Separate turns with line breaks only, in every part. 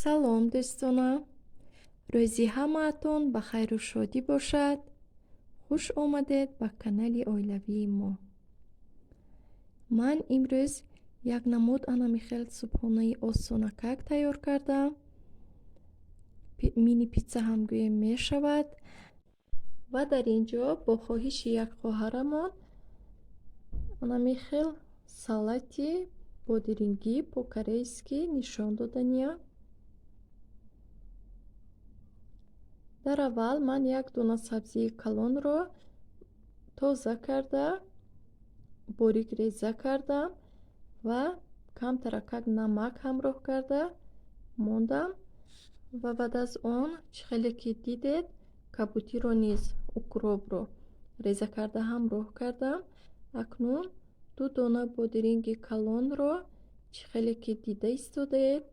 салом дӯстона, рӯзи ҳамаатон ба хайру шодӣ бошад. хуш омадед ба канали оилавии мо. Ман имрӯз як намуд анамихел субҳонаи осонакак тайёр кардам. мини питса ҳам гӯем мешавад. ва дар ин ҷо бо хоҳиши як хоҳарамон анамихел салати бодирингӣ по-корейскӣ нишон доданиям. дар аввал ман як дона сабзии калонро тоза карда борик реза кардам ва камтаракак намак ҳамроҳ карда мондам. ва баъд аз он чӣ хеле ки дидед, кабутиро низ укропро реза карда ҳамроҳ кардам. акнун 2 дона бодиринги калонро чӣ хеле ки дида истодаед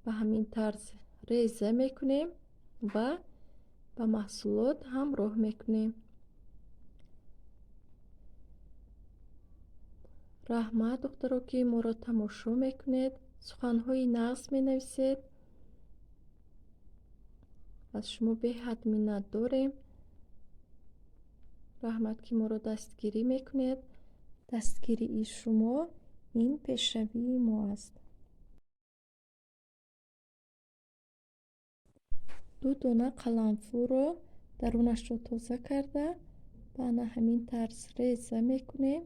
ба ҳамин тарз реза мекунем ва ба маҳсулот ҳамроҳ мекунем. раҳмат духтаро ки моро тамошо мекунед, суханҳои нағз менависед. аз шумо беҳад миннат дорем. раҳмат ки моро дастгирӣ мекунед. дастгирии шумо ин пешравии мо аст. 2 дона қаламфурро дарунашро тоза карда ба ана ҳамин тарз реза мекунем.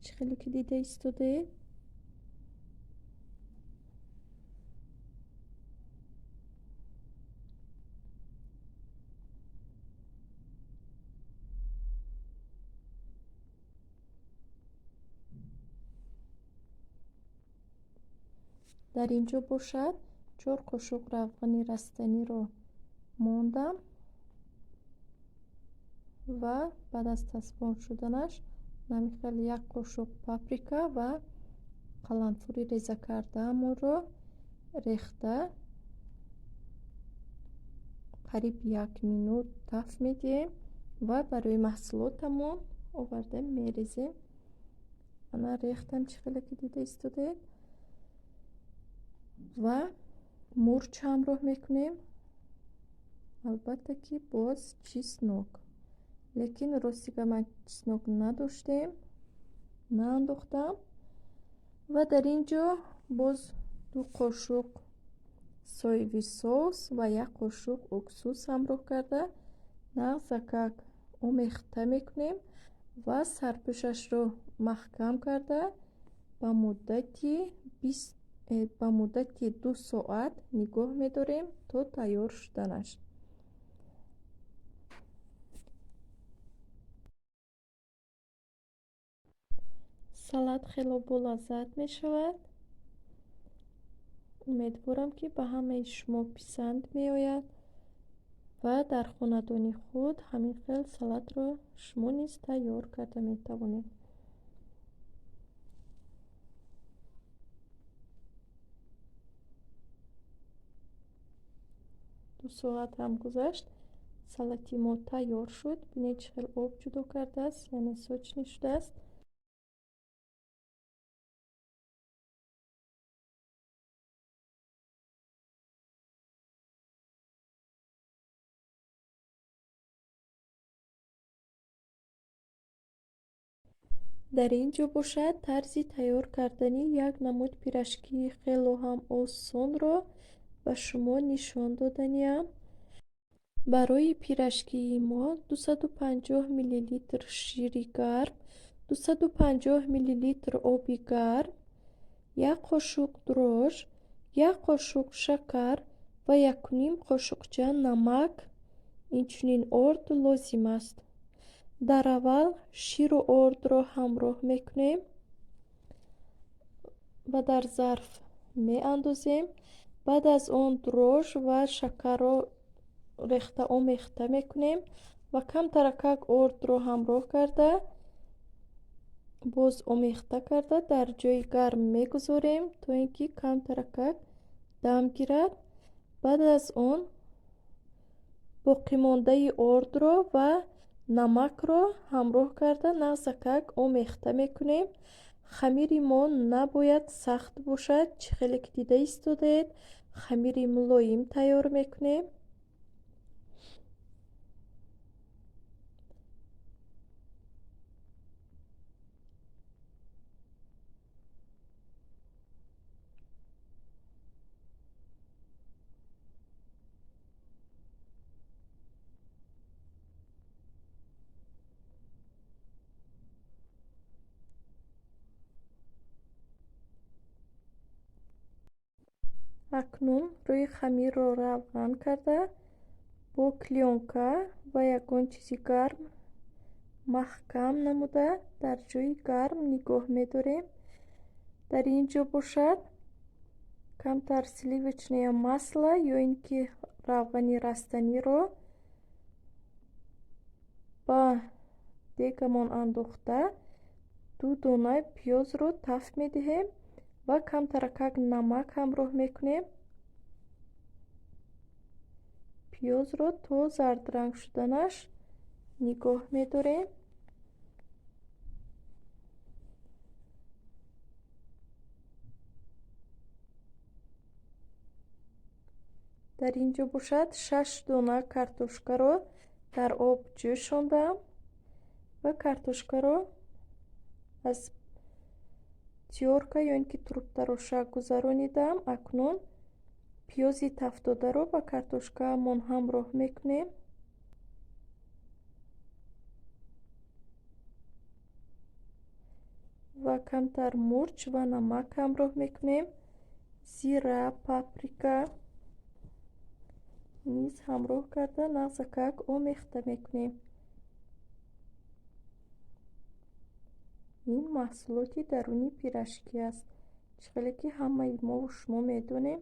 чӣ хеле ки дида истодаед. дар ин ҷо бошад 4 қошуқ равғани растаниро мондам ва баъд аз тасбон шуданаш намихел 1 қошуқ паприка ва қаламфури реза кардаамонро рехта қариб 1 минут таф медиҳем ва барои маҳсулотамон оварда мерезем. ана рехтам, чӣ хеле ки дида истодаед. ва мурч ҳамроҳ мекунем. албатта ки боз чеснок, лекин ростига ман чеснок надоштем, наандохтам. ва дар ин ҷо боз 2 қошуқ соевӣ соус ва 1 қошуқ уксус ҳамроҳ карда нағзакак омехта мекунем ва сарпӯшашро маҳкам карда ба муддати 2 соат нигоҳ медорем то тайёр шуданаш. салат хело болаззат мешавад. умедворам ки ба ҳамаи шумо писанд меояд ва дар хонадони худ ҳамин хел салатро шумо низ тайёр карда метавонед. 2 соат ҳам гузашт. салати мо тайёр шуд. бинед чӣ хел об ҷудо кардааст, яъне сочни шудааст. дар ин ҷо бошад тарзи тайёр кардани як намуд пирашкии хело ҳам осонро ба шумо нишон доданиям. барои пирашкии мо 250 мл шири гарм, 250 мл оби гарм, 1 қошуқ дрожҷ, 1 қошуқ шакар ва 1,5 қошуқча намак, инчунин орд лозим аст. дар аввал ширу ордро ҳамроҳ мекунем ва дар зарф меандозем. баъд аз он дрожҷ ва шакарро рехта омехта мекунем ва камтаракак ордро ҳамроҳ карда боз омехта карда дар ҷои гарм мегузорем то ин ки камтаракак дам гирад. баъд аз он боқимондаи ордро ва намакро ҳамроҳ карда нағзакак омехта мекунем. خمیر ما نباید سخت باشد. چه خیلی که دیده ایستادید خمیر ملایم تیار میکنیم. اکنون روی خمیر رو روغن کرده با کلیونکا و یگان چیزی گرم محکم نموده در جای گرم نگاه می‌داریم. در اینجا باشد کمتر сливочное масло یا اینکه روغن رستنی رو با دیگمون انداخته 2 دانه پیاز رو تفت می‌دهیم و کم ترکک نمک همراه میکنیم. پیاز رو تا زرد رنگ شدنش نگاه می‌داریم. در اینجا باشد 6 دانه کартошка رو در آب جوشاندم و کартошка رو از تیورка یا اینکه трубтароша گذرانیدم. اکنون پیازی تفت داده رو با کартошка همراه میکنیم و کمتر مرچ و نمک همراه میکنیم. زیره، پاپریکا نیز همراه کرده نازکک آمیخته میکنیم. این محصولاتی درونی پیراشکی است. چقدر که همه ما و شما میدونیم.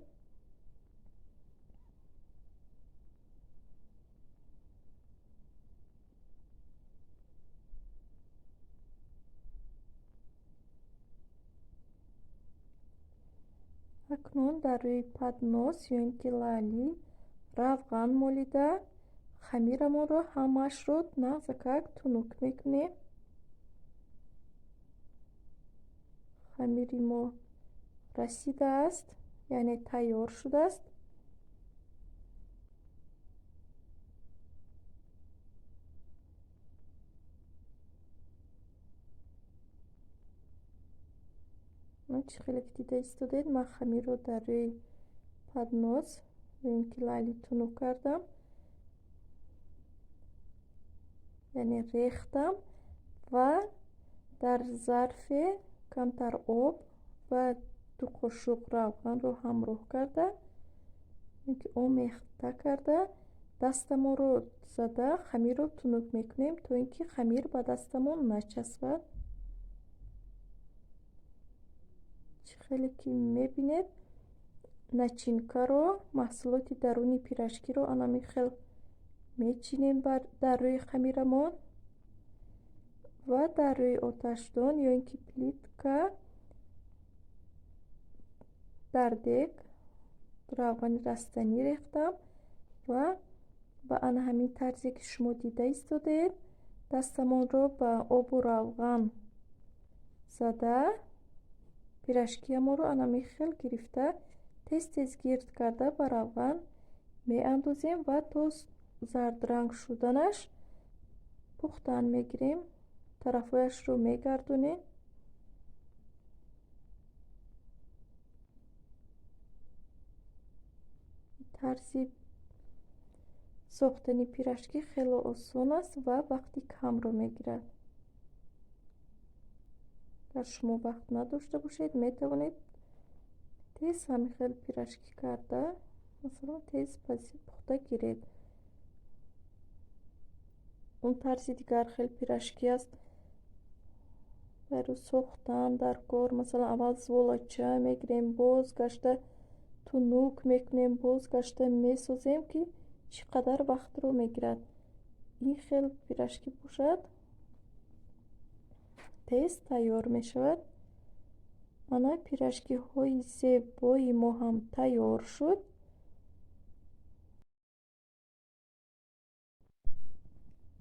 اکنون در روی پدناس یا اینکه لالی روغن مالیده خمیرمون رو همش رو نازکک تونک میکنیم. خمیری ما رسیده است یعنی تیار شده است. چه خیلی که دیده ایستادید من خمیر رو در روی پدناس یا اینکه لالی تونک کردم یعنی ریختم و در ظرف کمتر آب و 2 قاشق روغن رو همراه کرده اینکه آمیخته کرده دستمون رو زده خمیر رو تونک میکنیم تا اینکه خمیر به دستمون نچسبد. خیلی که میبینید начинка رو محصولات درونی پیراشکی رو انا خیلی میچینیم در روی خمیرمون و در روی آتشدان یا اینکه پلیتکا در دیگ روغن رستنی ریختم و با آن همین طرزی که شما دیده ایستادید دستمون رو با آب و روغن زده پیراشکی ما رو آن خیلی گرفته تیز تیز گرد کرده با روغن می اندازیم و تا زرد رنگ شدنش پختن میگیریم. طرفش رو میگردونیم. طرزی ساختن پیراشکی خیلی آسان است و وقتی کم رو میگیرد. در شما وقت نداشته باشید میتوانید تیز هم خیلی پیراشکی کرده مثلا تیز پخته گیرید. اون طرز دیگر خیلی پیراشکی است برای ساختن در کار مثلا اول زولچه میگیریم باز گشته تو نوک میکنیم باز گشته میسازیم که چقدر وقت رو میگیرد. این خیلی پیراشکی باشد تیز تیار میشود. انا پیراشکی های زیبای ما هم تیار شد.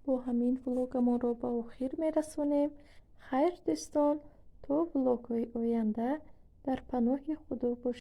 با همین ولاگ ما رو به آخر میرسونیم. خیر دوستان то влогҳои оянда дар паноҳи худо бошед.